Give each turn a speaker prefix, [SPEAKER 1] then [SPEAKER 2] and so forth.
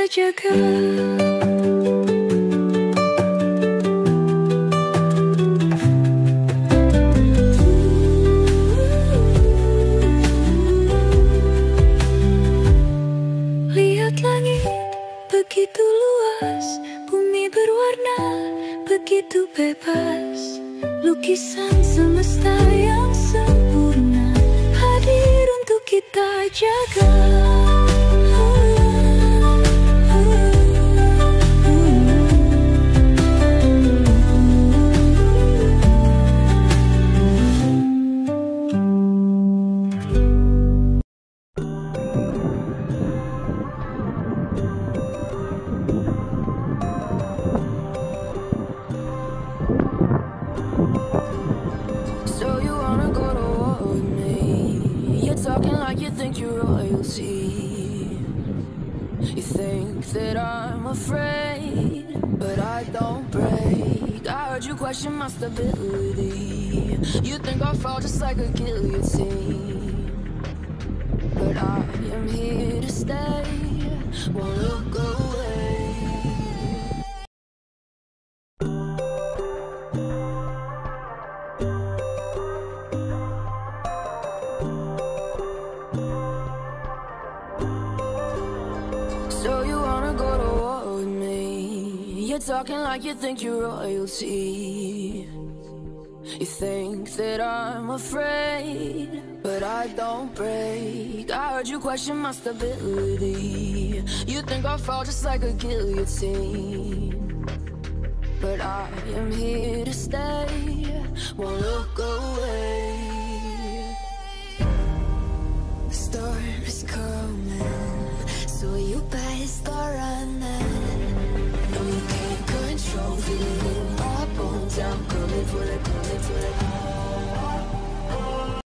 [SPEAKER 1] jaga. Lihat langit begitu luas, bumi berwarna begitu bebas. Lukisan semesta yang sempurna hadir untuk kita jaga.
[SPEAKER 2] So you wanna go to war with me? You're talking like you think you're royalty. You think that I'm afraid, but I don't break. I heard you question my stability. You think I'll fall just like a guillotine, but I am here to stay. Won't look away. So you wanna go to war with me? You're talking like you think you're royalty. You think that I'm afraid, but I don't break. I heard you question my stability. You think I'll fall just like a guillotine, but I am here to stay. Won't look away. The storm is coming, so you better start running. No, you can't control, feeling in my bones. I'm coming for it, coming for it.